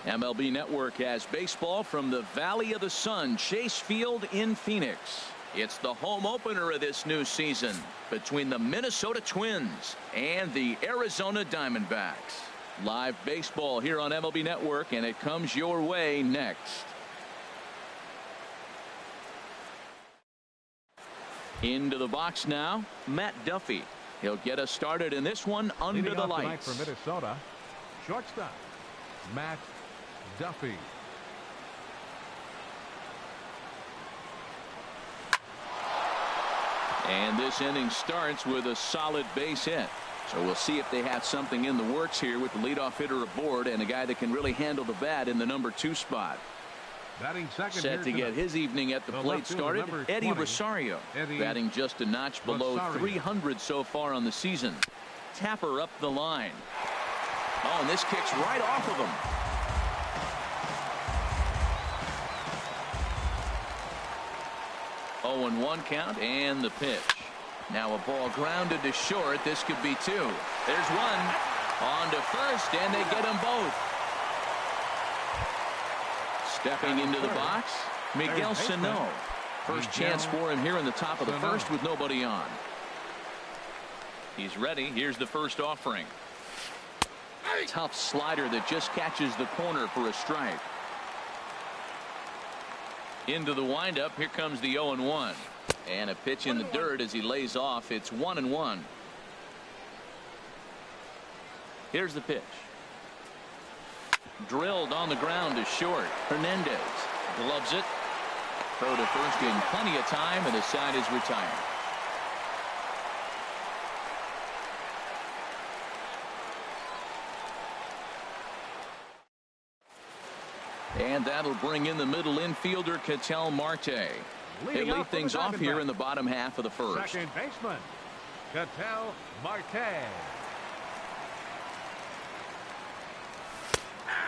MLB Network has baseball from the Valley of the Sun, Chase Field in Phoenix. It's the home opener of this new season between the Minnesota Twins and the Arizona Diamondbacks. Live baseball here on MLB Network, and it comes your way next. Into the box now, Matt Duffy. He'll get us started in this one under the lights. For Minnesota, shortstop, Matt Duffy. And this inning starts with a solid base hit. So we'll see if they have something in the works here with the leadoff hitter aboard and a guy that can really handle the bat in the number 2 spot. Batting second set to get his evening at the plate started, Eddie Rosario. Batting just a notch below 300 so far on the season. Tapper up the line. Oh, and this kicks right off of him. 0-1 count, and the pitch. Now a ball grounded to short. This could be 2. There's one. On to first, and they get them both. Stepping into the box, mygun017. First chance for him here in the top of the first with nobody on. He's ready. Here's the first offering. Tough slider that just catches the corner for a strike. Into the windup. Here comes the 0-1. And a pitch in the dirt as he lays off. It's 1-1. Here's the pitch. Drilled on the ground to short. Hernandez gloves it. Throw to first in plenty of time, and the side is retired. And that'll bring in the middle infielder, Ketel Marte. They lead things off here in the bottom half of the first. Second baseman, Ketel Marte.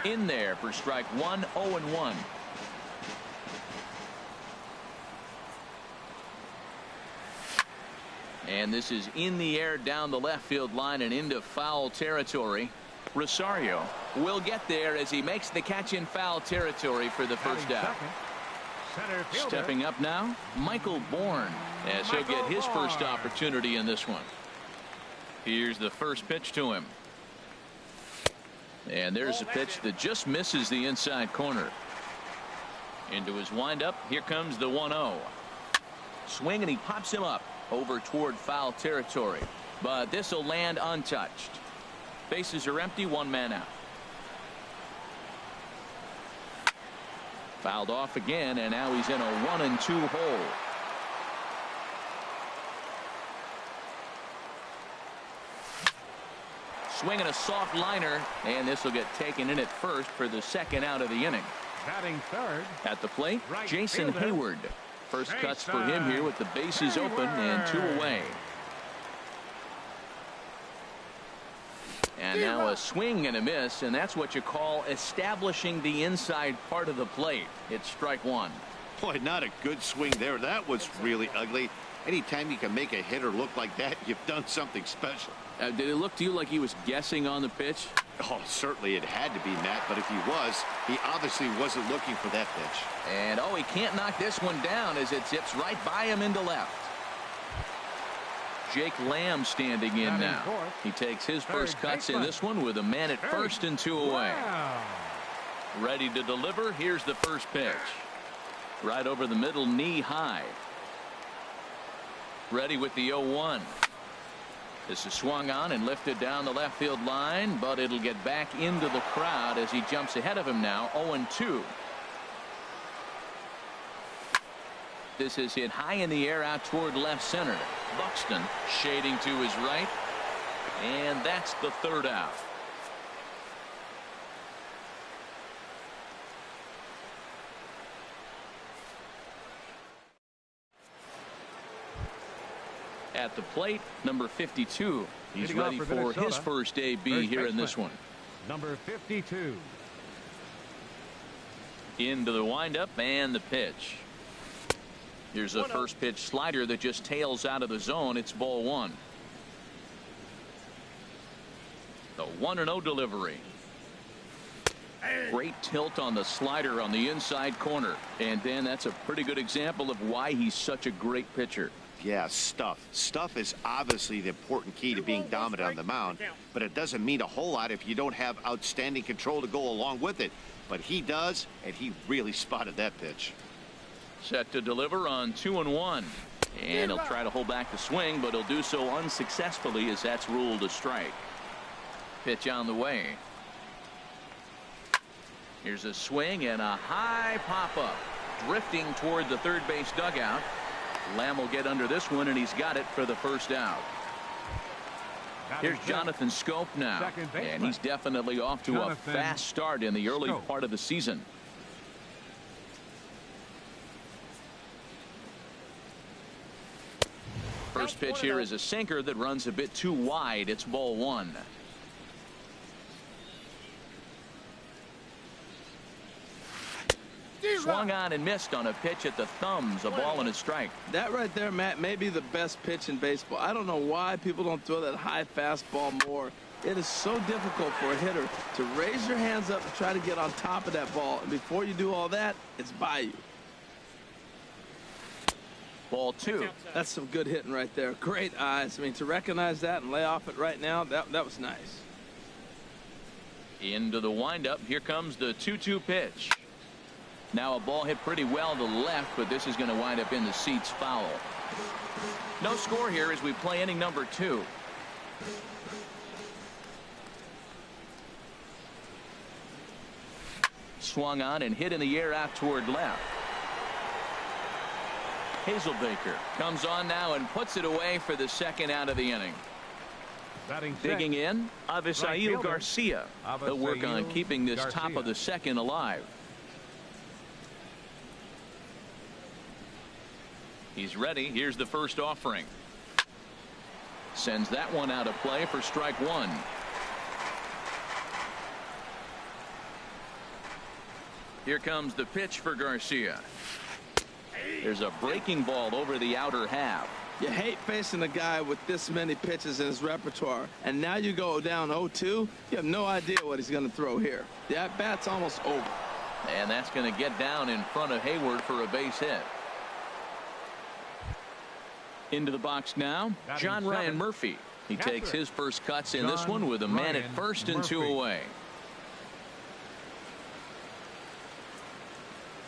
In there for strike 1, 0-1. And this is in the air down the left field line and into foul territory. Rosario will get there as he makes the catch in foul territory for the first out. Stepping up now, Michael Bourne, as he'll get his first opportunity in this one. Here's the first pitch to him. And there's a pitch that just misses the inside corner. Into his windup. Here comes the 1-0. Swing, and he pops him up over toward foul territory. But this will land untouched. Bases are empty, 1 man out. Fouled off again, and now he's in a 1-2 hole. Swinging a soft liner, and this will get taken in at first for the second out of the inning. Batting third. At the plate, Jason Hayward. First cuts for him here with the bases open and 2 away. And now a swing and a miss, and that's what you call establishing the inside part of the plate. It's strike 1. Boy, not a good swing there. That was really ugly. Anytime you can make a hitter look like that, you've done something special. Did it look to you like he was guessing on the pitch? Oh, certainly it had to be, Matt, but if he was, he obviously wasn't looking for that pitch. And he can't knock this one down as it zips right by him into left. Jake Lamb standing in now. He takes his first cuts in this one with a man at first and 2 away. Ready to deliver. Here's the first pitch. Right over the middle, knee high. Ready with the 0-1. This is swung on and lifted down the left field line, but it'll get back into the crowd as he jumps ahead of him now. 0-2. This is hit high in the air out toward left center. Buxton shading to his right, and that's the third out. At the plate, number 52. He's ready for his first AB here in this one. Number 52. Into the windup and the pitch. Here's a first pitch slider that just tails out of the zone. It's ball 1. The 1-0 delivery. Great tilt on the slider on the inside corner. And Dan, that's a pretty good example of why he's such a great pitcher. Yeah, stuff. Stuff is obviously the important key to being dominant on the mound, but it doesn't mean a whole lot if you don't have outstanding control to go along with it. But he does, and he really spotted that pitch. Set to deliver on 2-1. And he'll try to hold back the swing, but he'll do so unsuccessfully as that's ruled a strike. Pitch on the way. Here's a swing and a high pop-up. Drifting toward the third base dugout. Lamb will get under this one, and he's got it for the first out. Here's Jonathan Scope now, and he's definitely off to a fast start in the early part of the season. First pitch here is a sinker that runs a bit too wide. It's ball one. Swung on and missed on a pitch at the thumbs. A ball and a strike. That right there, Matt, may be the best pitch in baseball. I don't know why people don't throw that high fastball more. It is so difficult for a hitter to raise your hands up and try to get on top of that ball. And before you do all that, it's by you. Ball two. That's some good hitting right there. Great eyes. I mean, to recognize that and lay off it right now, that was nice. Into the windup. Here comes the 2-2 pitch. Now a ball hit pretty well to the left, but this is going to wind up in the seats foul. No score here as we play inning number 2. Swung on and hit in the air out toward left. Hazelbaker comes on now and puts it away for the second out of the inning. Digging in, Avisail Garcia. He'll work on keeping this top of the second alive. He's ready. Here's the first offering. Sends that one out of play for strike one. Here comes the pitch for Garcia. There's a breaking ball over the outer half. You hate facing a guy with this many pitches in his repertoire, and now you go down 0-2. You have no idea what he's going to throw here. The at-bat's almost over. And that's going to get down in front of Hayward for a base hit. Into the box now, John Ryan Murphy. He takes his first cuts in this one with a man at first and 2 away.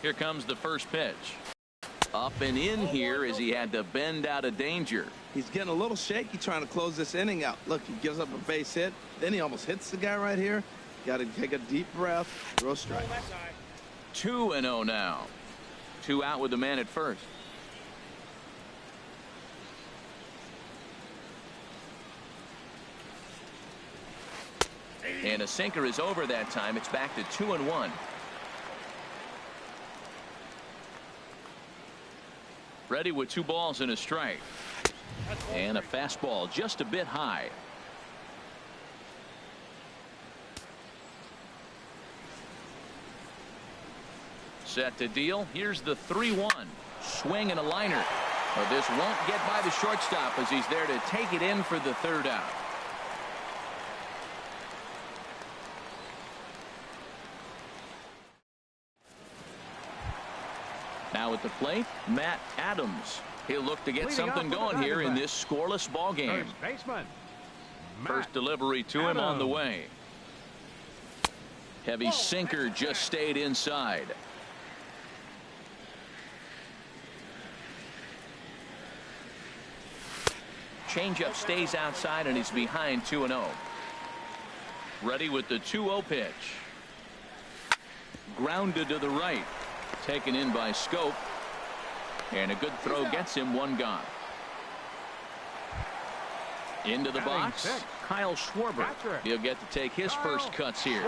Here comes the first pitch. Up and in here as he had to bend out of danger. He's getting a little shaky trying to close this inning out. Look, he gives up a base hit. Then he almost hits the guy right here. Got to take a deep breath. Throw strike. 2-0 now. 2 out with the man at first. And a sinker is over that time. It's back to 2-1. Ready with 2 balls and a strike. And a fastball just a bit high. Set to deal. Here's the 3-1. Swing and a liner. But this won't get by the shortstop as he's there to take it in for the third out. Now at the plate, Matt Adams. He'll look to get something going here in this scoreless ball game. First delivery to him on the way. Heavy sinker just stayed inside. Changeup stays outside and he's behind 2-0. Ready with the 2-0 pitch. Grounded to the right. Taken in by Scope. And a good throw gets him 1 gone. Into the box, Kyle Schwarber. He'll get to take his first cuts here.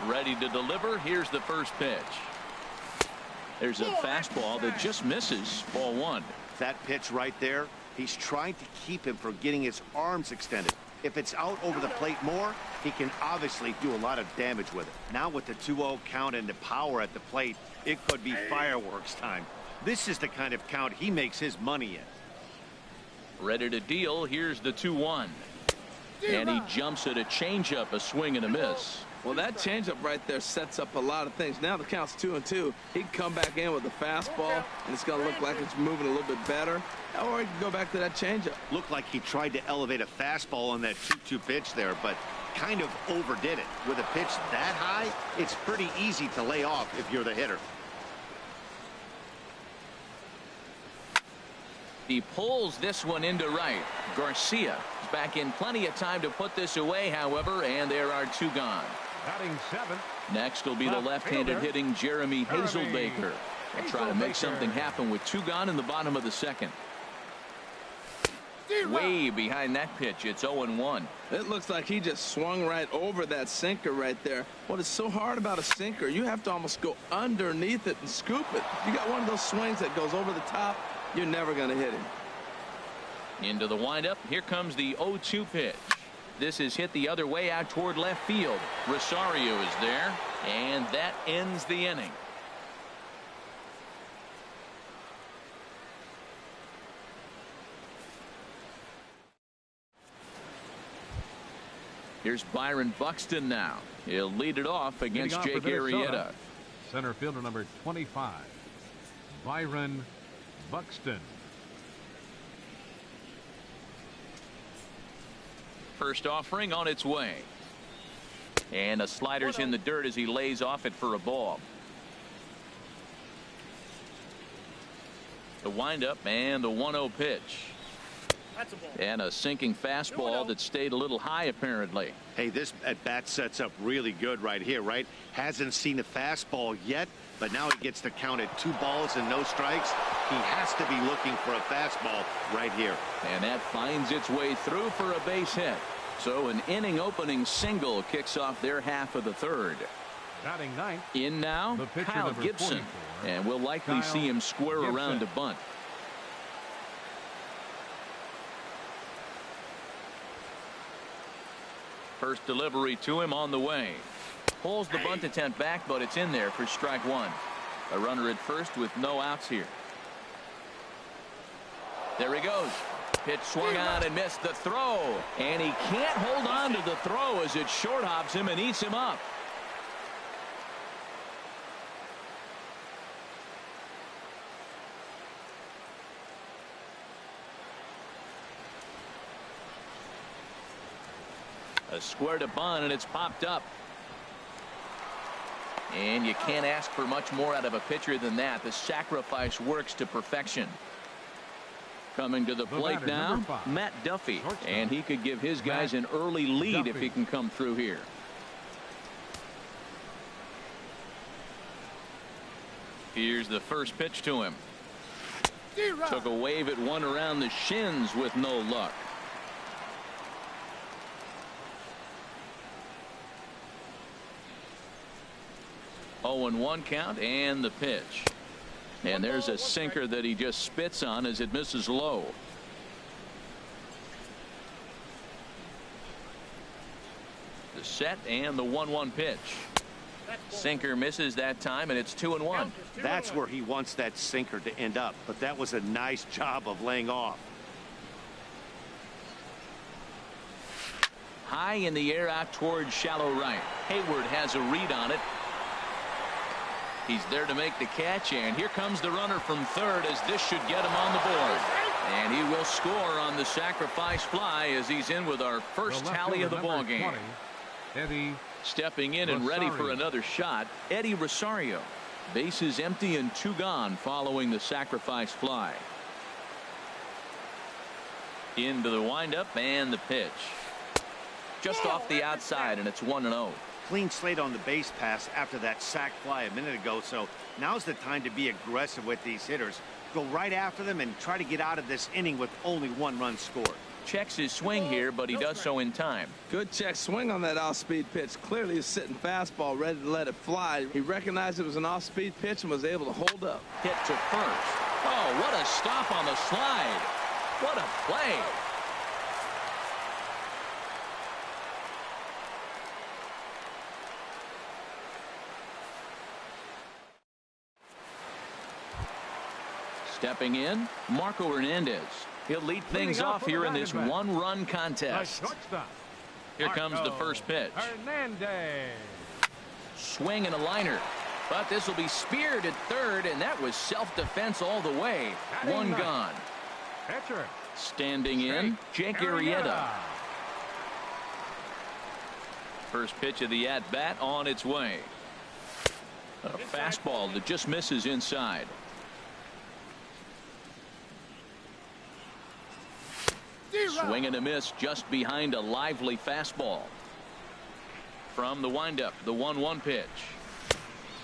Ready to deliver. Here's the first pitch. There's a fastball that just misses. Ball 1. That pitch right there, he's trying to keep him from getting his arms extended. If it's out over the plate more, he can obviously do a lot of damage with it. Now with the 2-0 count and the power at the plate, it could be fireworks time. This is the kind of count he makes his money in. Ready to deal. Here's the 2-1. And he jumps at a changeup, a swing and a miss. Well, that changeup right there sets up a lot of things. Now the count's 2-2. He can come back in with a fastball, and it's going to look like it's moving a little bit better. Or he can go back to that changeup. Looked like he tried to elevate a fastball on that 2-2 pitch there, but kind of overdid it. With a pitch that high, it's pretty easy to lay off if you're the hitter. He pulls this one into right. Garcia is back in plenty of time to put this away, however, and there are two gone. Batting seventh. Next will be the left-handed hitting Jeremy Hazelbaker. He'll try to make something happen with two gone in the bottom of the second. Way behind that pitch. It's 0-1. It looks like he just swung right over that sinker right there. What is so hard about a sinker, you have to almost go underneath it and scoop it. You got one of those swings that goes over the top, you're never going to hit him. Into the windup. Here comes the 0-2 pitch. This is hit the other way out toward left field. Rosario is there, and that ends the inning. Here's Byron Buxton now. He'll lead it off against Jake Arrieta. Center fielder number 25, Byron Buxton. First offering on its way. And a slider's in the dirt as he lays off it for a ball. The windup and the 1-0 pitch. And a sinking fastball that stayed a little high apparently. Hey, this at bat sets up really good right here, right? Hasn't seen a fastball yet, but now he gets to count at 2 balls and no strikes. He has to be looking for a fastball right here. And that finds its way through for a base hit. So an inning opening single kicks off their half of the third. Batting ninth. In now, Kyle Gibson. And we'll likely see him square around to bunt. First delivery to him on the way. Pulls the bunt attempt back, but it's in there for strike one. A runner at first with no outs here. There he goes. Pitch swung on and missed the throw. And he can't hold on to the throw as it short hops him and eats him up. A square to bunt, and it's popped up. And you can't ask for much more out of a pitcher than that. The sacrifice works to perfection. Coming to the plate now, Matt Duffy. And he could give his guys an early lead if he can come through here. Here's the first pitch to him. Took a wave at one around the shins with no luck. Oh, and 1 count and the pitch. And there's a sinker that he just spits on as it misses low. The set and the 1-1 pitch. Sinker misses that time, and it's 2-1. That's where he wants that sinker to end up, but that was a nice job of laying off. High in the air out towards shallow right. Hayward has a read on it. He's there to make the catch, and here comes the runner from third as this should get him on the board. And he will score on the sacrifice fly as he's in with our first tally of the ball game. Eddie stepping in and ready for another shot, Eddie Rosario. Bases empty and 2 gone following the sacrifice fly. Into the windup and the pitch. Just off the outside, and it's 1-0. Clean slate on the base pass after that sac fly a minute ago, so now's the time to be aggressive with these hitters. Go right after them and try to get out of this inning with only 1 run scored. Checks his swing here, but he does so in time. Good check swing on that off-speed pitch. Clearly he's sitting fastball ready to let it fly. He recognized it was an off-speed pitch and was able to hold up. Hit to first. Oh, what a stop on the slide. What a play. Stepping in, Marco Hernandez. He'll lead things off here in this 1-run contest. Here comes the first pitch. Hernandez. Swing and a liner. But this will be speared at third, and that was self-defense all the way. One gone. Pitcher. Standing in, Jake Arrieta. First pitch of the at-bat on its way. A fastball that just misses inside. Swing and a miss just behind a lively fastball. From the windup, the 1-1 pitch.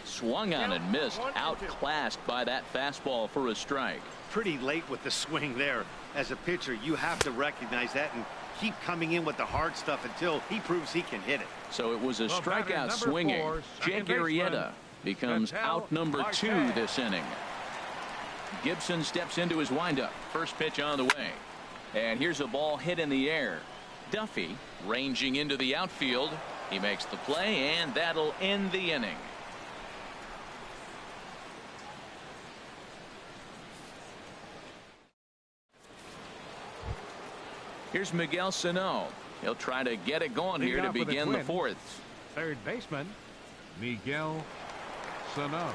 Swung on and missed, outclassed by that fastball for a strike. Pretty late with the swing there. As a pitcher, you have to recognize that and keep coming in with the hard stuff until he proves he can hit it. So it was a strikeout swinging. Jake Arrieta becomes out number 2 this inning. Gibson steps into his windup. First pitch on the way. And here's a ball hit in the air. Duffy ranging into the outfield. He makes the play, and that'll end the inning. Here's Miguel Sano. He'll try to get it going here to begin the fourth. Third baseman, Miguel Sano.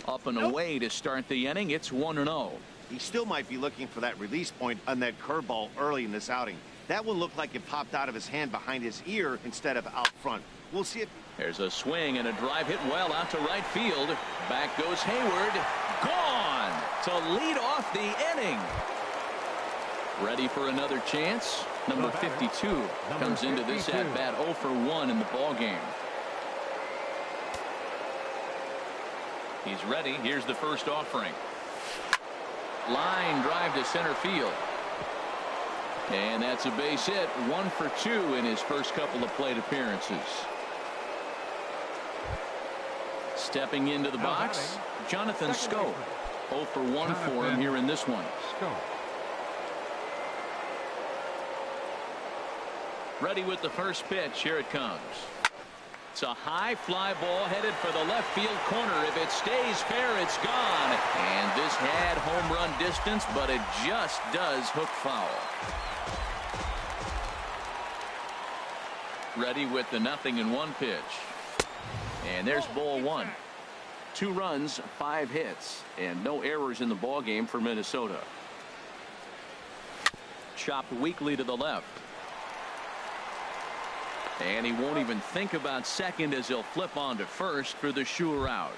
Up and away to start the inning. It's 1-0. He still might be looking for that release point on that curveball early in this outing. That one looked like it popped out of his hand behind his ear instead of out front. We'll see it. There's a swing and a drive hit well out to right field. Back goes Hayward. Gone to lead off the inning. Ready for another chance. Number 52 comes into this at bat 0 for 1 in the ball game. He's ready. Here's the first offering. Line drive to center field. And that's a base hit. 1 for 2 in his first couple of plate appearances. Stepping into the box, Jonathan Scope. 0 for 1 for him here in this one. Ready with the first pitch. Here it comes. It's a high fly ball headed for the left field corner. If it stays fair, it's gone. And this had home run distance, but it just does hook foul. Ready with the 0-1 pitch. And there's ball 1. 2 runs, 5 hits, and no errors in the ball game for Minnesota. Chopped weakly to the left. And he won't even think about second as he'll flip on to first for the sure out.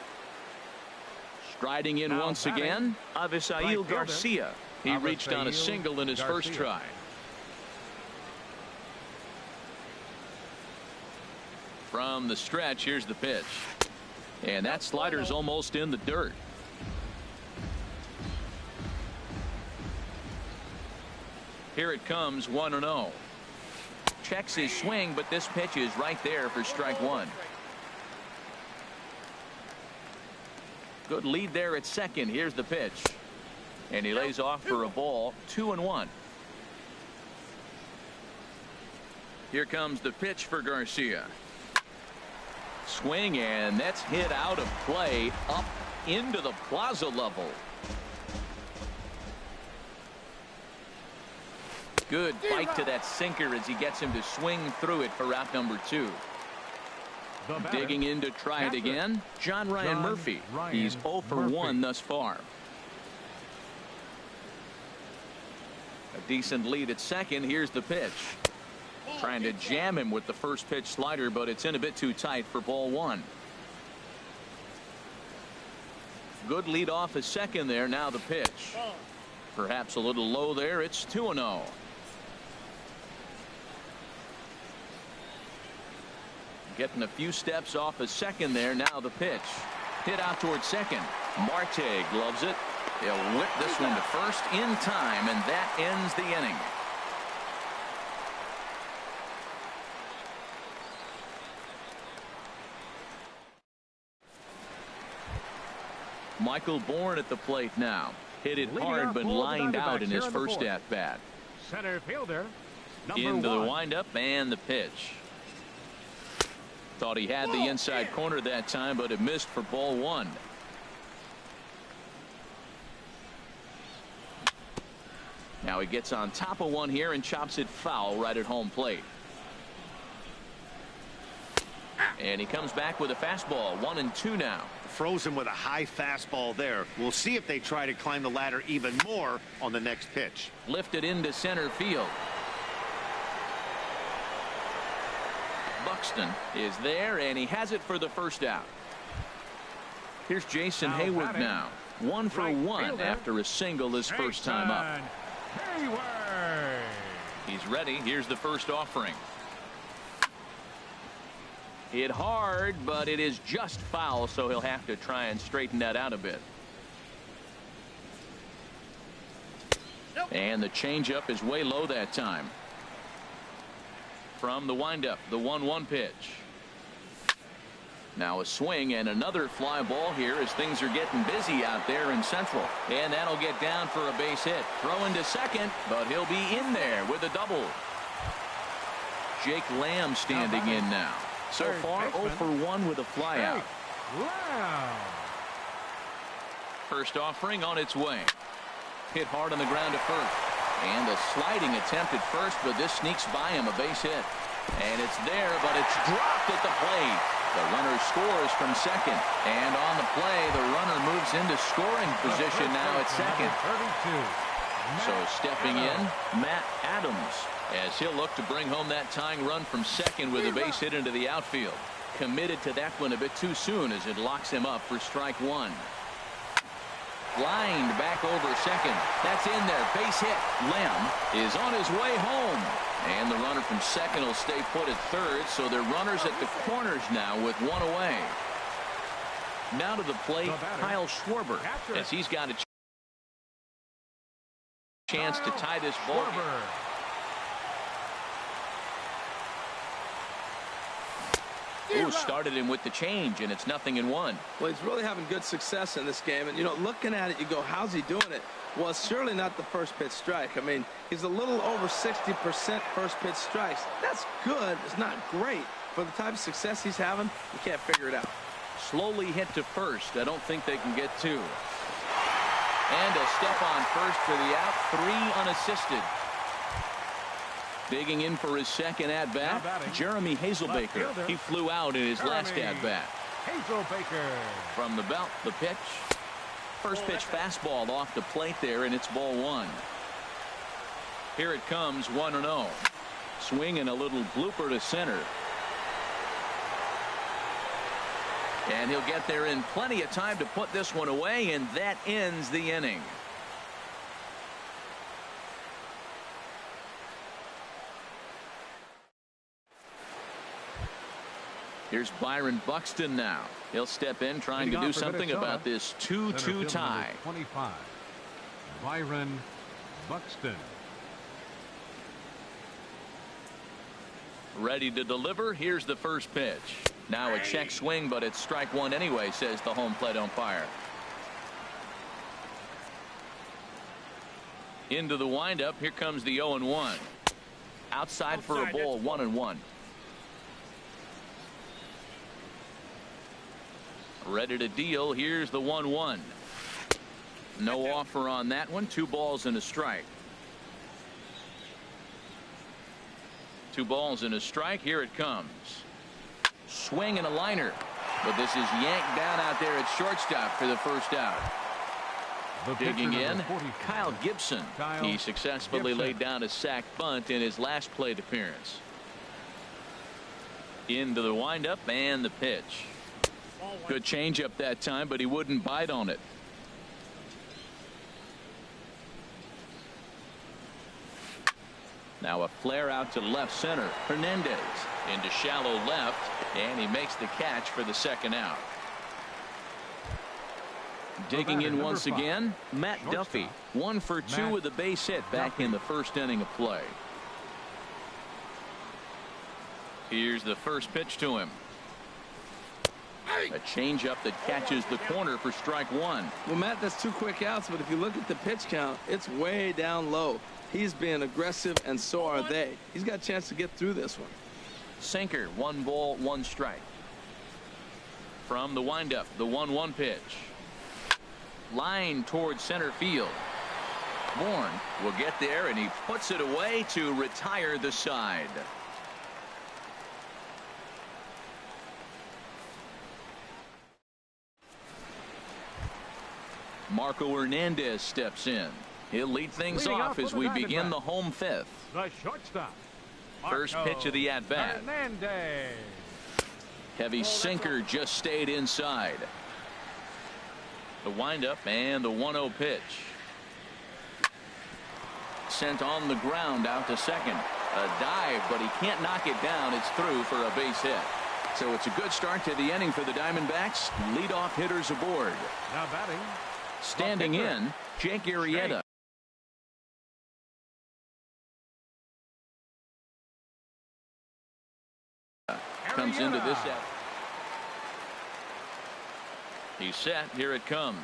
Striding in once again, Avisail Garcia. He reached on a single in his first try. From the stretch, here's the pitch. And that slider's almost in the dirt. Here it comes, 1-0. Checks his swing, but this pitch is right there for strike 1. Good lead there at second. Here's the pitch. And he lays off for a ball. 2-1. Here comes the pitch for Garcia. Swing, and that's hit out of play up into the plaza level. Good bite to that sinker as he gets him to swing through it for out number 2. Digging in to try it again, John Ryan Murphy. He's 0 for 1 thus far. A decent lead at second. Here's the pitch. Trying to jam him with the first pitch slider, but it's in a bit too tight for ball 1. Good lead off at second there. Now the pitch. Perhaps a little low there. It's 2-0. Getting a few steps off a second there. Now the pitch. Hit out towards second. Marte gloves it. They'll whip this one to first in time, and that ends the inning. Michael Bourne at the plate now. Hit it hard, but lined out in his first at bat. Center fielder, into the windup and the pitch. Thought he had the inside corner that time, but it missed for ball 1. Now he gets on top of one here and chops it foul right at home plate. And he comes back with a fastball. 1-2 now. Frozen with a high fastball there. We'll see if they try to climb the ladder even more on the next pitch. Lifted into center field. Buxton is there, and he has it for the first out. Here's Jason Hayward now. 1 for 1 after a single his first time up. He's ready. Here's the first offering. Hit hard, but it is just foul, so he'll have to try and straighten that out a bit. And the changeup is way low that time. From the windup, the 1-1 pitch. Now a swing and another fly ball here as things are getting busy out there in Central. And that'll get down for a base hit. Throw into second, but he'll be in there with a double. Jake Lamb standing in now. So far 0 for 1 with a fly out. First offering on its way. Hit hard on the ground to first. And a sliding attempt at first, but this sneaks by him, a base hit. And it's there, but it's dropped at the plate. The runner scores from second. And on the play, the runner moves into scoring position now at second. So stepping in, Matt Adams, as he'll look to bring home that tying run from second with a base hit into the outfield. Committed to that one a bit too soon as it locks him up for strike one. Lined back over second. That's in there. Base hit. Lamb is on his way home. And the runner from second will stay put at third, so they're runners at the corners now with one away. Now to the plate, Kyle Schwarber, as he's got a chance to tie this ball game. Ooh, started him with the change, and it's 0-1. Well, he's really having good success in this game. And, you know, looking at it, you go, how's he doing it? Well, it's surely not the first pitch strike. I mean, he's a little over 60% first pitch strikes. That's good. It's not great. For the type of success he's having, you can't figure it out. Slowly hit to first. I don't think they can get two. And a step on first for the out. 3 unassisted. Digging in for his second at-bat, Jeremy Hazelbaker. He flew out in his last at-bat. Hazelbaker. From the belt, the pitch. First pitch fastball off the plate there, and it's ball one. Here it comes, 1-0. Swing and a little blooper to center. And he'll get there in plenty of time to put this one away, and that ends the inning. Here's Byron Buxton now. He'll step in trying to do something about this 2-2 tie. 25. Byron Buxton. Ready to deliver. Here's the first pitch. Now a check swing, but it's strike one anyway, says the home plate umpire. Into the windup. Here comes the 0-1. Outside for a ball, 1-1. Ready to deal. Here's the 1-1. No offer on that one. 2 balls and a strike. 2 balls and a strike. Here it comes. Swing and a liner. But this is yanked down out there at shortstop for the first out. Digging in, Kyle Gibson. He successfully laid down a sac bunt in his last plate appearance. Into the windup and the pitch. Good changeup that time, but he wouldn't bite on it. Now a flare out to left center. Hernandez into shallow left, and he makes the catch for the second out. Digging in once again, Matt Duffy. 1 for 2 with a base hit back in the first inning of play. Here's the first pitch to him. A changeup that catches the corner for strike one. Well, Matt, that's 2 quick outs, but if you look at the pitch count, it's way down low. He's being aggressive, and so are they. He's got a chance to get through this one. Sinker, 1 ball, 1 strike. From the windup, the 1-1 pitch. Line towards center field. Bourne will get there, and he puts it away to retire the side. Marco Hernandez steps in. He'll lead things off as we begin the home fifth. The shortstop. First pitch of the at-bat. Hernandez. Heavy sinker just stayed inside. The windup and the 1-0 pitch. Sent on the ground out to second. A dive, but he can't knock it down. It's through for a base hit. So it's a good start to the inning for the Diamondbacks. Leadoff hitters aboard. Now batting. Standing in, Jake Arrieta. Comes into this set. He's set. Here it comes.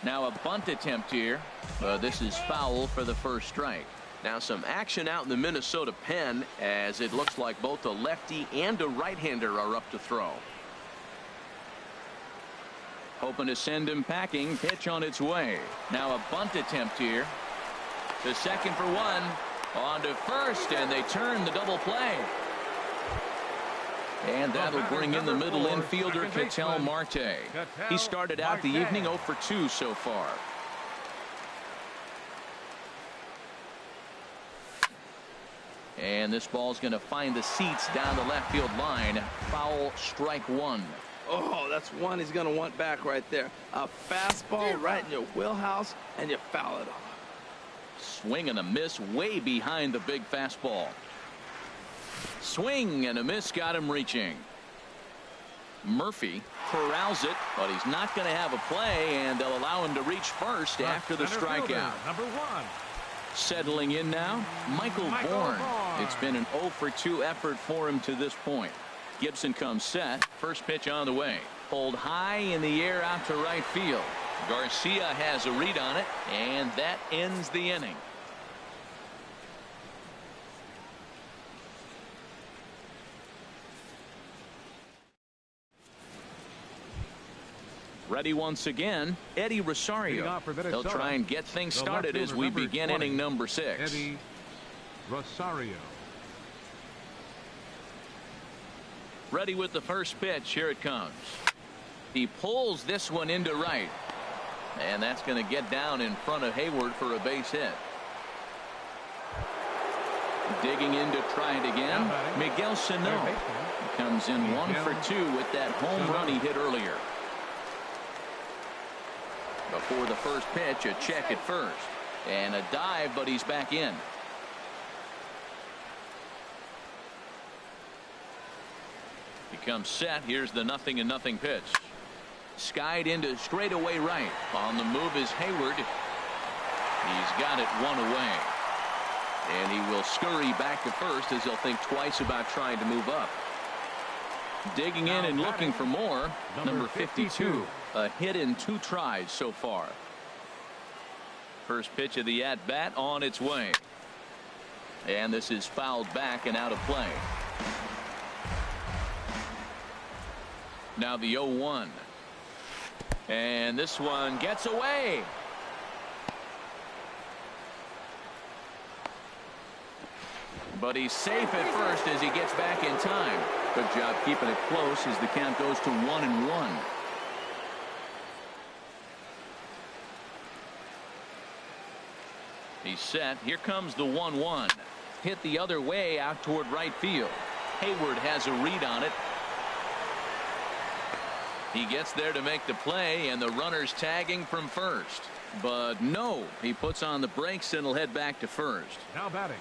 Now a bunt attempt here. This is foul for the first strike. Now some action out in the Minnesota pen, as it looks like both a lefty and a right-hander are up to throw. Hoping to send him packing. Pitch on its way. Now a bunt attempt here. To second for one. On to first, and they turn the double play. And that'll bring in the middle infielder, Ketel Marte. He started out the evening 0 for 2 so far. And this ball's going to find the seats down the left field line. Foul, strike one. Oh, that's one he's going to want back right there. A fastball right in your wheelhouse, and you foul it off. Swing and a miss way behind the big fastball. Swing and a miss got him reaching. Murphy corrals it, but he's not going to have a play, and they'll allow him to reach first after the strikeout. Number 1. Settling in now, Michael Bourne. It's been an 0 for 2 effort for him to this point. Gibson comes set. First pitch on the way. Pulled high in the air out to right field. Garcia has a read on it, and that ends the inning. Ready once again, Eddie Rosario. They'll try and get things started as we begin inning number 6. Eddie Rosario. Ready with the first pitch. Here it comes. He pulls this one into right. And that's going to get down in front of Hayward for a base hit. Digging in to try it again. Miguel Sano comes in 1 for 2 with that home run he hit earlier. Before the first pitch, a check at first. And a dive, but he's back in. He comes set. Here's the 0-0 pitch. Skied into straightaway right. On the move is Hayward. He's got it one away. And he will scurry back to first as he'll think twice about trying to move up. Digging in and looking for more. Number 52. A hit in 2 tries so far. First pitch of the at-bat on its way. And this is fouled back and out of play. Now the 0-1. And this one gets away. But he's safe at first as he gets back in time. Good job keeping it close as the count goes to 1-1. He's set. Here comes the 1-1. Hit the other way out toward right field. Hayward has a read on it. He gets there to make the play, and the runner's tagging from first. But no, he puts on the brakes and will head back to first. Now batting.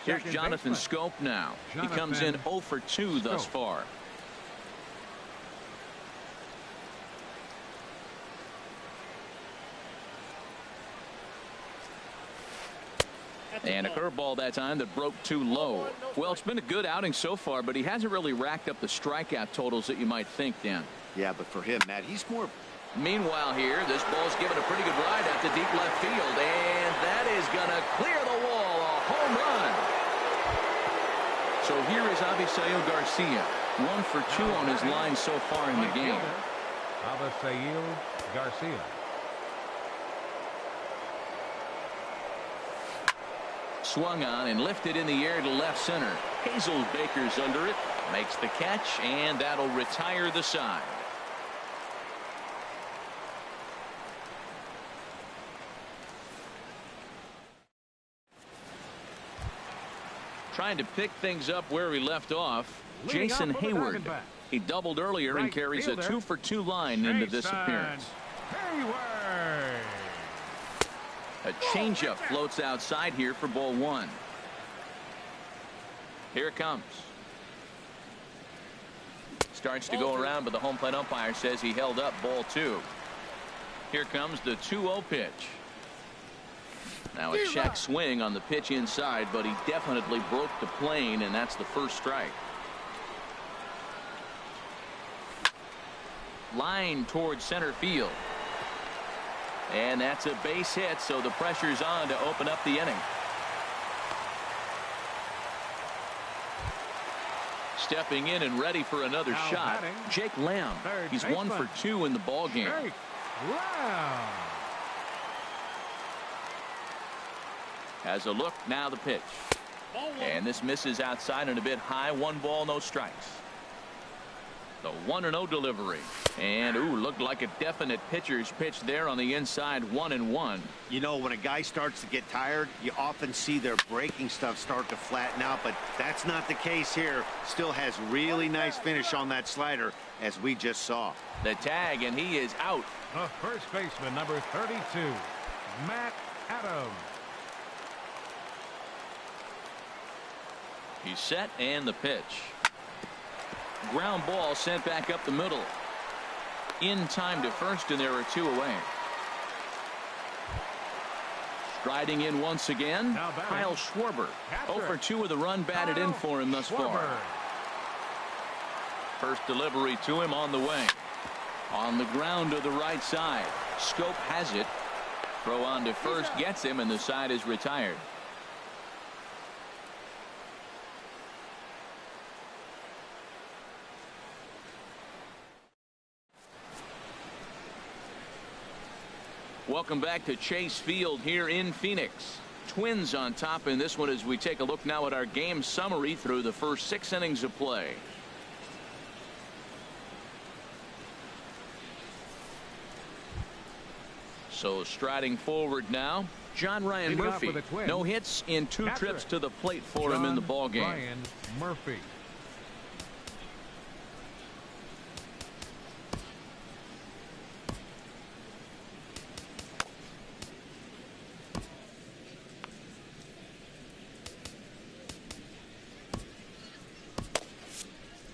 Here's Jonathan Schoop now. He comes in 0 for 2 thus far. And a curveball that time that broke too low. Well, it's been a good outing so far, but he hasn't really racked up the strikeout totals that you might think, Dan. Yeah, but for him, Matt, he's more. Meanwhile here, this ball's given a pretty good ride out to deep left field, and that is going to clear the wall. A home run. So here is Avisail Garcia. 1 for 2 on his line so far in the game. Avisail Garcia. Swung on and lifted in the air to left center. Hazelbaker's under it. Makes the catch, and that'll retire the side. Trying to pick things up where he left off, Jason Hayward. He doubled earlier and carries a 2-for-2 line into this appearance. A changeup floats outside here for ball one. Here it comes. Starts to go around, but the home plate umpire says he held up ball two. Here comes the 2-0 pitch. Now a check swing on the pitch inside, but he definitely broke the plane, and that's the first strike. Line towards center field. And that's a base hit, so the pressure's on to open up the inning. Stepping in and ready for another shot, Jake Lamb. He's 1 for 2 in the ball game. Has a look, now the pitch. And this misses outside and a bit high. 1 ball, no strikes. The 1-0 delivery. And, ooh, looked like a definite pitcher's pitch there on the inside. 1-1. You know, when a guy starts to get tired, you often see their breaking stuff start to flatten out, but that's not the case here. Still has really nice finish on that slider, as we just saw. The tag, and he is out. The first baseman, number 32, Matt Adams. He's set, and the pitch. Ground ball sent back up the middle. In time to first, and there are 2 away. Striding in once again, Kyle Schwarber. 0 for 2 with a run batted in for him thus far. First delivery to him on the way. On the ground to the right side. Scope has it. Throw on to first gets him, and the side is retired. Welcome back to Chase Field here in Phoenix. Twins on top in this one as we take a look now at our game summary through the first 6 innings of play. So striding forward now, John Ryan Murphy. No hits in 2 trips to the plate for him in the ball game. Ryan Murphy.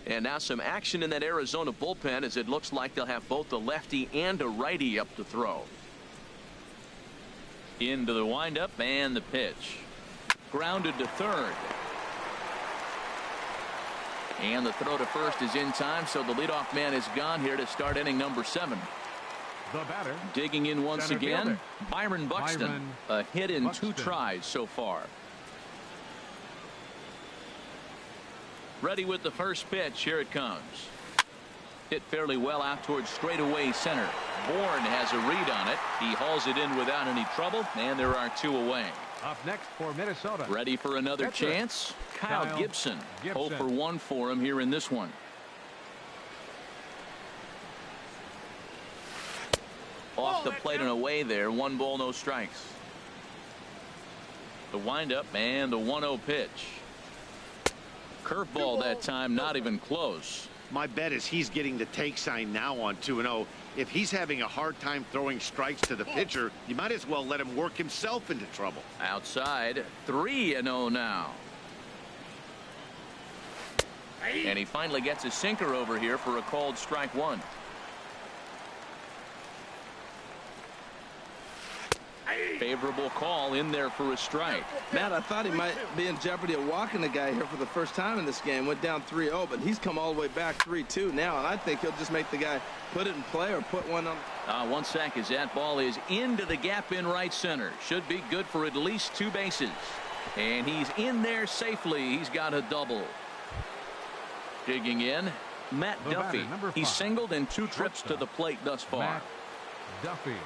And now some action in that Arizona bullpen as it looks like they'll have both a lefty and a righty up to throw. Into the windup and the pitch. Grounded to third. And the throw to first is in time, so the leadoff man is gone here to start inning number 7. The batter. Digging in once again, Byron Buxton. A hit in Buxton. 2 tries so far. Ready with the first pitch. Here it comes. Hit fairly well out towards straightaway center. Bourne has a read on it. He hauls it in without any trouble, and there are 2 away. Up next for Minnesota. Ready for another chance. Kyle Gibson. 0 for 1 for him here in this one. Off the plate and away there. 1 ball, no strikes. The windup and the 1-0 pitch. Curveball that time, not even close. My bet is he's getting the take sign now on 2-0. If he's having a hard time throwing strikes to the pitcher, you might as well let him work himself into trouble. Outside, 3-0 now. And he finally gets a sinker over here for a called strike 1. Favorable call in there for a strike. Matt, I thought he might be in jeopardy of walking the guy here for the first time in this game. Went down 3-0, but he's come all the way back 3-2 now, and I think he'll just make the guy put it in play or put one on. 1 sec as that ball is into the gap in right center. Should be good for at least 2 bases. And he's in there safely. He's got a double. Digging in, Matt Duffy. He's singled in 2 trips to the plate thus far. Matt Duffy.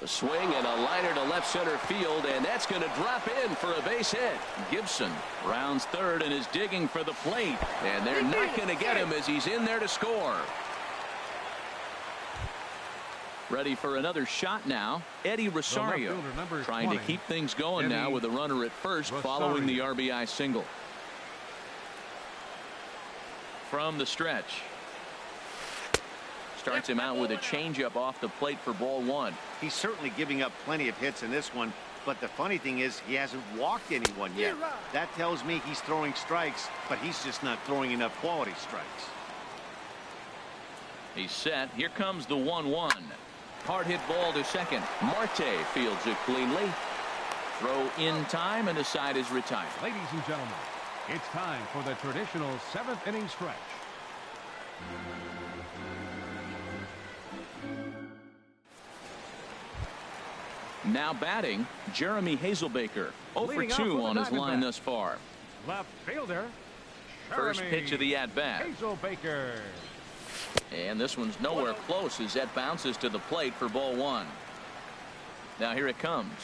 A swing and a liner to left center field, and that's going to drop in for a base hit. Gibson rounds third and is digging for the plate, and they're not going to get him as he's in there to score. Ready for another shot now. Eddie Rosario trying to keep things going now with a runner at first following the RBI single. From the stretch. Starts him out with a changeup off the plate for ball one. He's certainly giving up plenty of hits in this one, but the funny thing is he hasn't walked anyone yet. That tells me he's throwing strikes, but he's just not throwing enough quality strikes. He's set. Here comes the 1-1. Hard hit ball to second. Marte fields it cleanly. Throw in time, and the side is retired. Ladies and gentlemen, it's time for the traditional 7th inning stretch. Now batting, Jeremy Hazelbaker. 0 for 2 on his line thus far. Left fielder, First pitch of the at-bat. Hazelbaker. And this one's nowhere close as that bounces to the plate for ball one. Now here it comes.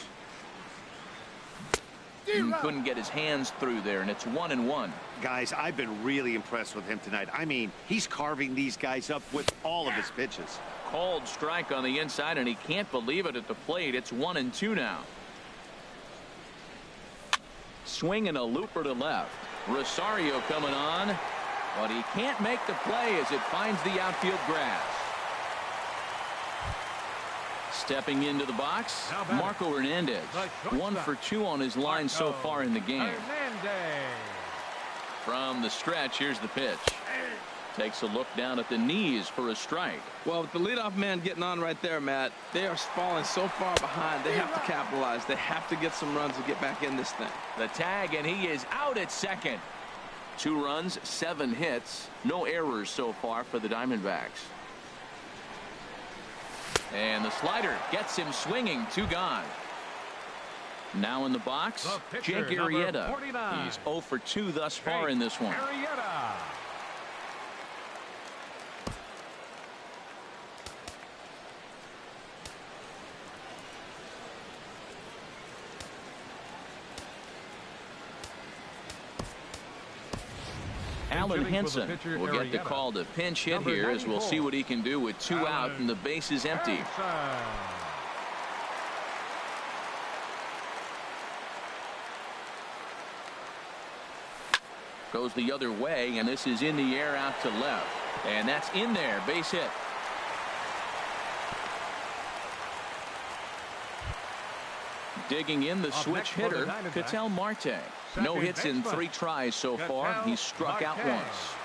Couldn't get his hands through there, and it's 1-1. Guys, I've been really impressed with him tonight. I mean, he's carving these guys up with all of his pitches. Called strike on the inside, and he can't believe it at the plate. It's 1-2 now. Swing and a looper to left. Rosario coming on, but he can't make the play as it finds the outfield grass. Stepping into the box, Marco Hernandez. 1 for 2 on his line so far in the game. From the stretch, here's the pitch. Takes a look down at the knees for a strike. Well, with the leadoff man getting on right there, Matt, they are falling so far behind. They have to capitalize. They have to get some runs to get back in this thing. The tag, and he is out at second. 2 runs, 7 hits, no errors so far for the Diamondbacks. And the slider gets him swinging. 2 gone. Now in the box, Jake Arrieta. He's 0 for 2 thus far in this one. Alan Henson will get the call to pinch hit here, as we'll see what he can do with 2 out and the base is empty. Goes the other way, and this is in the air out to left. And that's in there, base hit. Digging in the switch hitter, Ketel Marte. No hits in 3 tries so far. He's struck out once.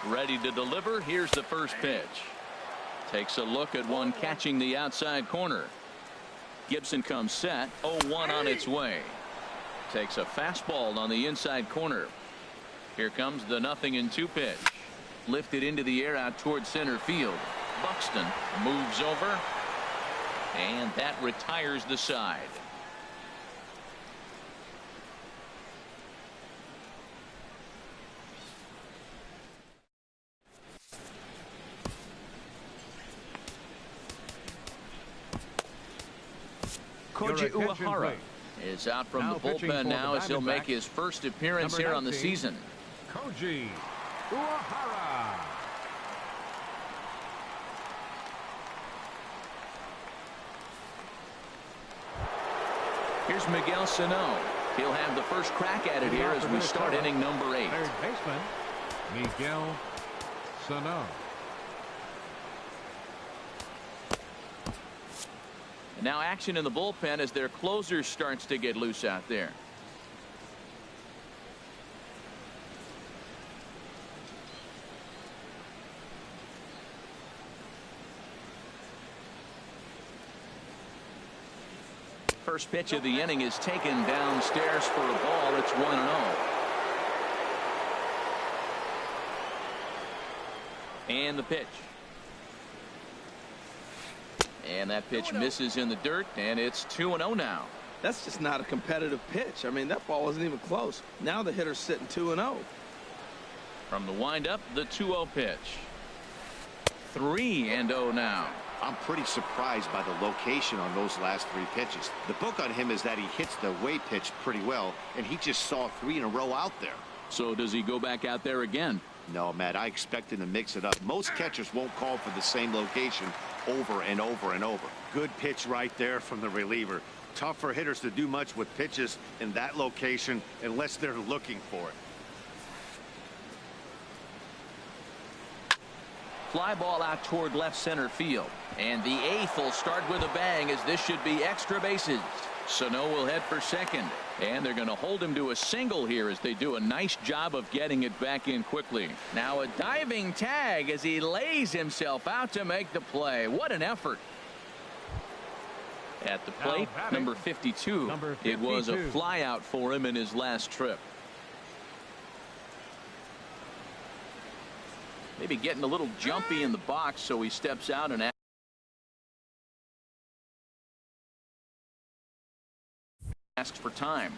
Ready to deliver. Here's the first pitch. Takes a look at one catching the outside corner. Gibson comes set. 0-1 on its way. Takes a fastball on the inside corner. Here comes the 0-2 pitch. Lifted into the air out toward center field. Buxton moves over. And that retires the side. Koji Uehara is out from the bullpen now as he'll make his first appearance here on the season. Koji Uehara. Here's Miguel Sano. He'll have the first crack at it here as we start inning number 8. Third baseman Miguel Sano. Now action in the bullpen as their closer starts to get loose out there. First pitch of the inning is taken downstairs for a ball. It's 1-0. And the pitch. And that pitch misses in the dirt, and it's 2-0 now. That's just not a competitive pitch. I mean, that ball wasn't even close. Now the hitter's sitting 2-0. From the windup, the 2-0 pitch. 3-0 now. I'm pretty surprised by the location on those last 3 pitches. The book on him is that he hits the away pitch pretty well, and he just saw 3 in a row out there. So does he go back out there again? No, Matt, I expect him to mix it up. Most catchers won't call for the same location over and over and over. Good pitch right there from the reliever. Tough for hitters to do much with pitches in that location unless they're looking for it. Fly ball out toward left center field. And the 8th will start with a bang, as this should be extra bases. Sano will head for second. And they're going to hold him to a single here as they do a nice job of getting it back in quickly. Now a diving tag as he lays himself out to make the play. What an effort. At the plate, number 52. It was a fly out for him in his last trip. Maybe getting a little jumpy in the box, so he steps out and asks for time.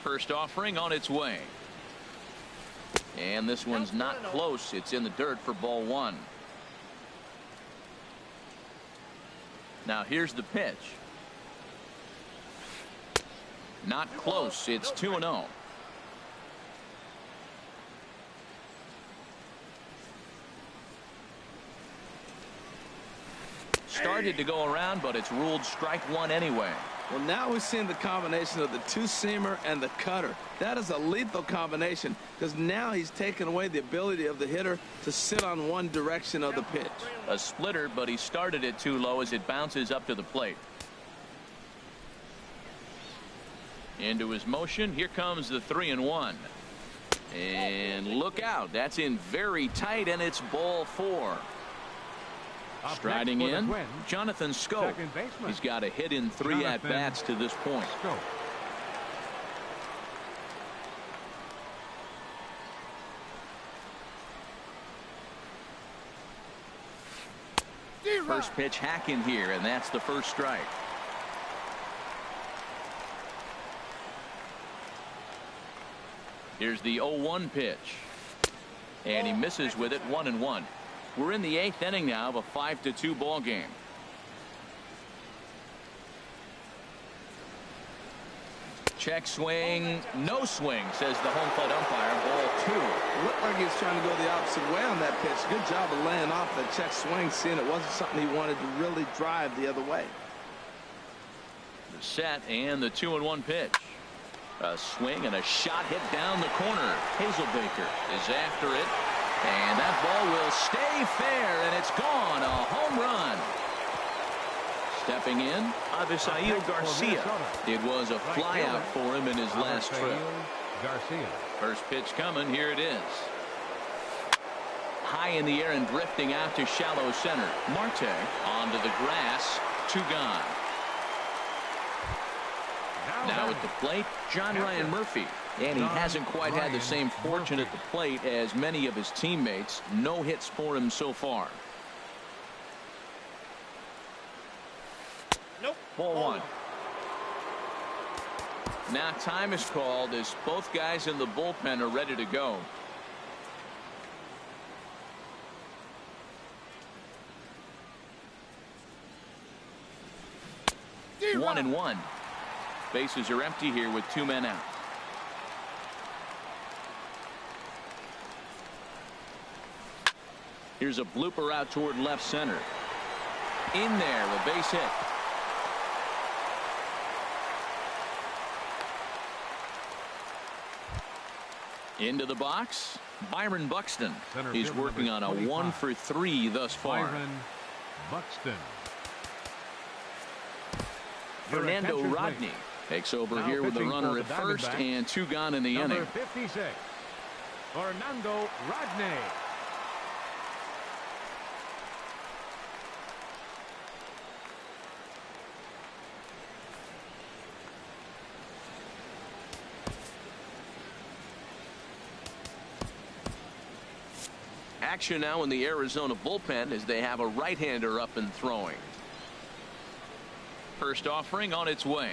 First offering on its way. And this one's not close. It's in the dirt for ball 1. Now here's the pitch. Not close. It's 2-0. Started to go around, but it's ruled strike 1 anyway. Well, now we're seeing the combination of the 2-seamer and the cutter. That is a lethal combination, because now he's taken away the ability of the hitter to sit on one direction of the pitch. A splitter, but he started it too low as it bounces up to the plate. Into his motion. Here comes the 3-1. And look out. That's in very tight, and it's ball 4. Striding in, Jonathan Schoop. He's got a hit in 3 at-bats to this point. First pitch hacking here, and that's the first strike. Here's the 0-1 pitch. And he misses with it, 1-1. We're in the 8th inning now of a 5-2 ball game. Check swing, no swing, says the home plate umpire. Ball 2. Looked like he was trying to go the opposite way on that pitch. Good job of laying off that check swing, seeing it wasn't something he wanted to really drive the other way. The set and the 2-1 pitch. A swing and a shot hit down the corner. Hazelbaker is after it. And that ball will stay fair, and it's gone. A home run. Stepping in, Avisail Garcia. It was a flyout for him in his last trip. First pitch coming. Here it is. High in the air and drifting out to shallow center. Marte onto the grass. 2 gone. Now at the plate, John Ryan Murphy. And he hasn't quite had the same fortune at the plate as many of his teammates. No hits for him so far. Nope. Ball 1. Now time is called as both guys in the bullpen are ready to go. One and one. Bases are empty here with 2 men out. Here's a blooper out toward left center. In there, a base hit. Into the box, Byron Buxton. He's working on a 1 for 3 thus far. Byron Buxton. Fernando Rodney takes over here with the runner at first and 2 gone in the inning. Number 56, Fernando Rodney. Action now in the Arizona bullpen as they have a right-hander up and throwing. First offering on its way.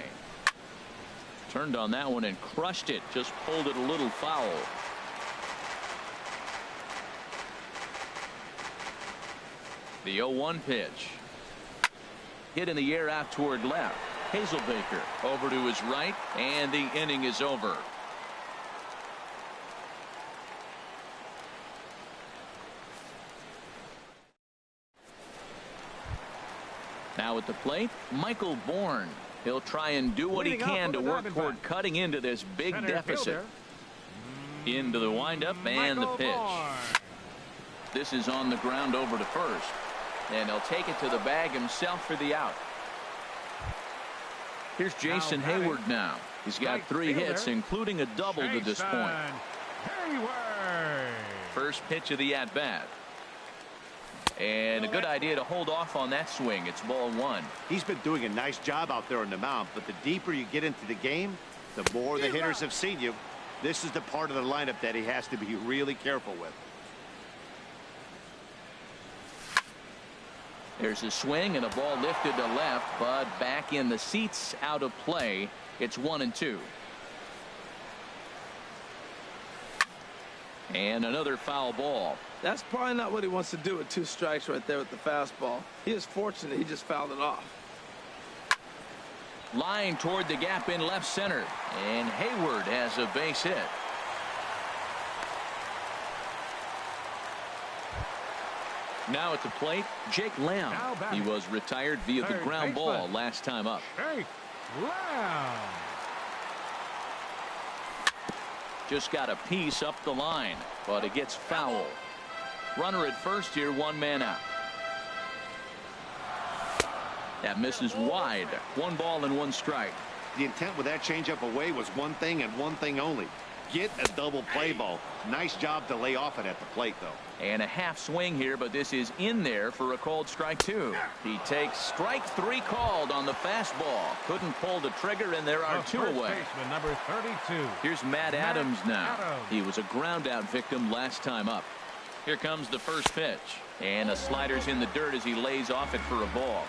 Turned on that one and crushed it. Just pulled it a little foul. The 0-1 pitch. Hit in the air out toward left. Hazelbaker over to his right, and the inning is over. Now at the plate, Michael Bourne. He'll try and do what he can to work toward cutting into this big deficit. Into the windup and the pitch. This is on the ground over to first. And he'll take it to the bag himself for the out. Here's Jason Hayward now. He's got 3 hits, including a double to this point. First pitch of the at-bat. And a good idea to hold off on that swing. It's ball 1. He's been doing a nice job out there on the mound, but the deeper you get into the game, the more the hitters have seen you. This is the part of the lineup that he has to be really careful with. There's a swing and a ball lifted to left, but back in the seats, out of play. It's 1-2. And another foul ball. That's probably not what he wants to do with 2 strikes right there with the fastball. He is fortunate he just fouled it off. Line toward the gap in left center. And Hayward has a base hit. Now at the plate, Jake Lamb. He was retired via the ground ball last time up. Just got a piece up the line, but it gets foul. Runner at first here, 1 man out. That misses wide. 1 ball and 1 strike. The intent with that changeup away was one thing and one thing only. Get a double play ball. Nice job to lay off it at the plate, though. And a half swing here, but this is in there for a called strike 2. He takes strike 3 called on the fastball. Couldn't pull the trigger, and there are 2 away. Number 32. Here's Matt Adams now. He was a ground out victim last time up. Here comes the first pitch. And a slider's in the dirt as he lays off it for a ball.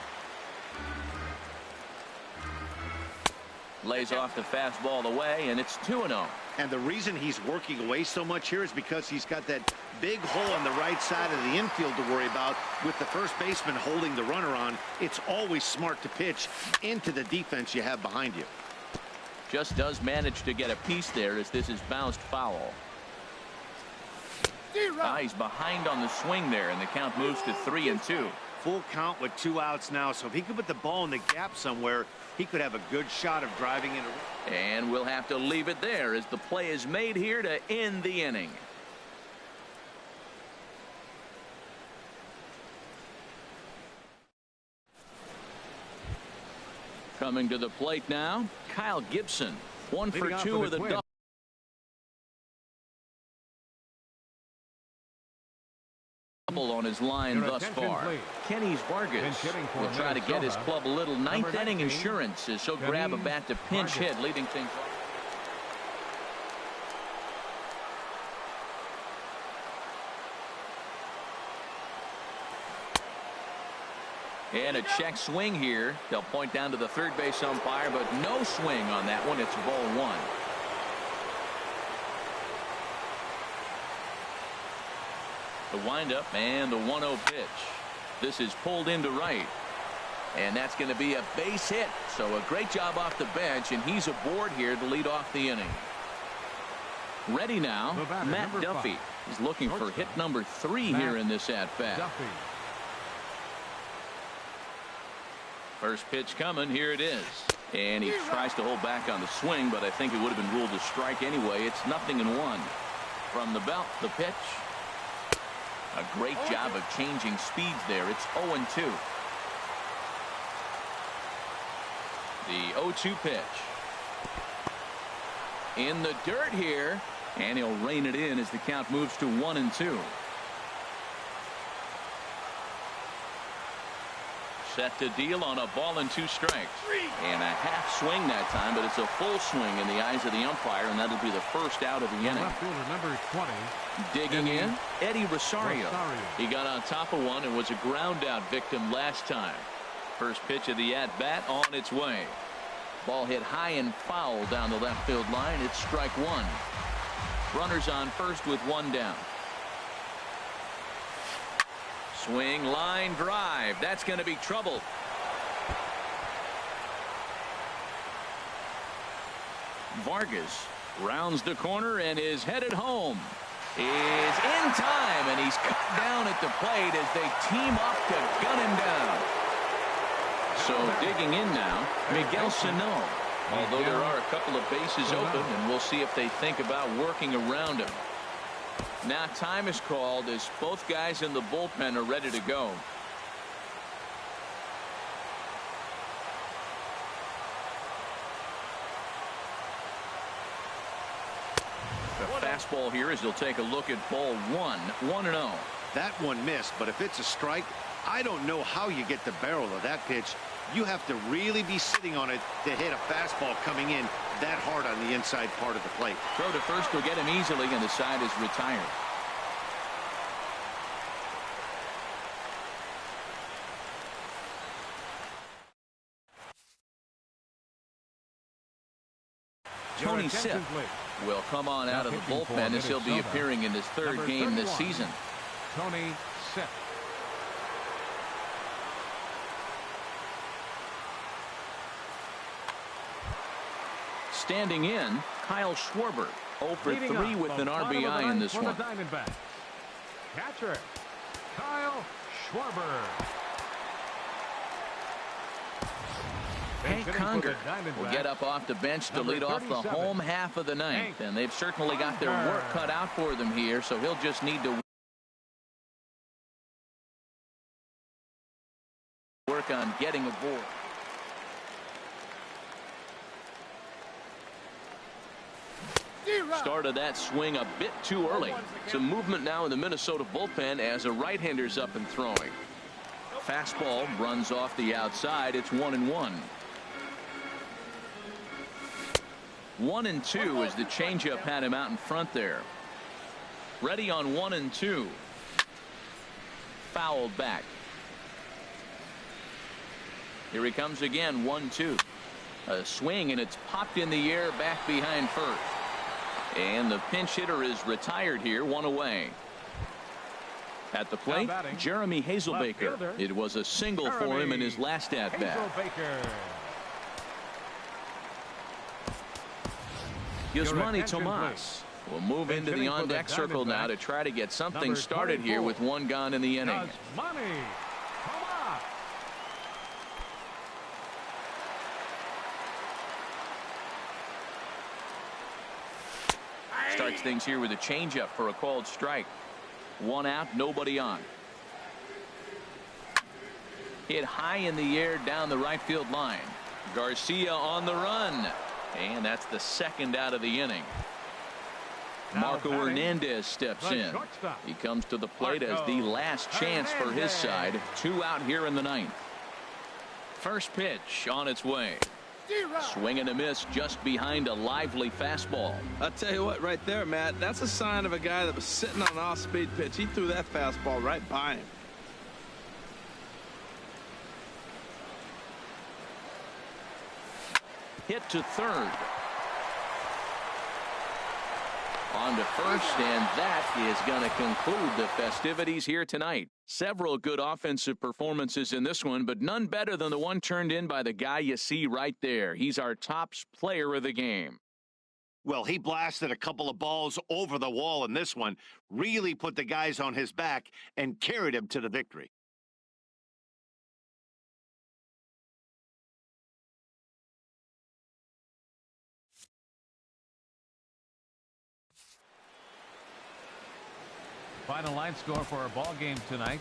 Lays off the fastball away, and it's 2-0. And the reason he's working away so much here is because he's got that big hole on the right side of the infield to worry about. With the first baseman holding the runner on, it's always smart to pitch into the defense you have behind you. Just does manage to get a piece there as this is bounced foul. He's behind on the swing there, and the count moves to 3-2. Full count with 2 outs now, so if he could put the ball in the gap somewhere, he could have a good shot of driving it. And we'll have to leave it there as the play is made here to end the inning. Coming to the plate now, Kyle Gibson. 1 for 2 with a double. On his line thus far. Kenny's Vargas will try to get his club a little ninth inning insurance as he'll grab a bat to pinch hit, leading things. And a check swing here. They'll point down to the third base umpire, but no swing on that one. It's ball 1. The windup and the 1-0 pitch. This is pulled into right. And that's going to be a base hit. So a great job off the bench, and he's aboard here to lead off the inning. Ready now, Matt Duffy. He's looking for hit number 3 here in this at-bat. First pitch coming. Here it is. And he tries to hold back on the swing, but I think it would have been ruled a strike anyway. It's 0-1. From the belt, the pitch. A great job of changing speeds there. It's 0-2. The 0-2 pitch. In the dirt here. And he'll rein it in as the count moves to 1-2. Set to deal on a ball and 2 strikes. And a half swing that time, but it's a full swing in the eyes of the umpire, and that'll be the first out of the inning. Left fielder number 20. Digging in, Eddie Rosario. He got on top of one and was a ground out victim last time. First pitch of the at-bat on its way. Ball hit high and foul down the left field line. It's strike 1. Runners on first with 1 down. Swing, line drive. That's going to be trouble. Vargas rounds the corner and is headed home. Is in time, and he's cut down at the plate as they team up to gun him down. So digging in now, mygun017. Although there are a couple of bases open, and we'll see if they think about working around him. Now time is called as both guys in the bullpen are ready to go. The fastball here as he'll take a look at ball 1, 1-0. That one missed, but if it's a strike, I don't know how you get the barrel of that pitch. You have to really be sitting on it to hit a fastball coming in that hard on the inside part of the plate. Throw to first will get him easily, and the side is retired. Tony Sipp will come on out of the bullpen as he'll be appearing in his 3rd game this season. Tony Sipp. Standing in, Kyle Schwarber, 0 for 3 with an RBI in this one. Catcher, Kyle Schwarber. Hank Conger will get up off the bench to lead off the home half of the 9th, and they've certainly got their work cut out for them here, so he'll just need to work on getting aboard. Started that swing a bit too early. Some movement now in the Minnesota bullpen as a right-hander's up and throwing. Fastball runs off the outside. It's 1-1. 1-2 as the changeup had him out in front there. Ready on 1-2. Fouled back. Here he comes again. 1-2. A swing, and it's popped in the air back behind first. And the pinch hitter is retired here, 1 away. At the plate, Jeremy Hazelbaker. It was a single for him in his last at-bat. Yasmani Tomas will move into the on-deck circle now to try to get something started here with 1 gone in the inning. Starts things here with a changeup for a called strike. 1 out, nobody on. Hit high in the air down the right field line. Garcia on the run. And that's the 2nd out of the inning. Marco Hernandez steps in. He comes to the plate as the last chance for his side. 2 out here in the 9th. First pitch on its way. Swing and a miss just behind a lively fastball. I'll tell you what, right there, Matt, that's a sign of a guy that was sitting on an off-speed pitch. He threw that fastball right by him. Hit to 3rd. On to first, and that is going to conclude the festivities here tonight. Several good offensive performances in this one, but none better than the one turned in by the guy you see right there. He's our top player of the game. Well, he blasted a couple of balls over the wall in this one, really put the guys on his back and carried him to the victory. Final line score for our ball game tonight.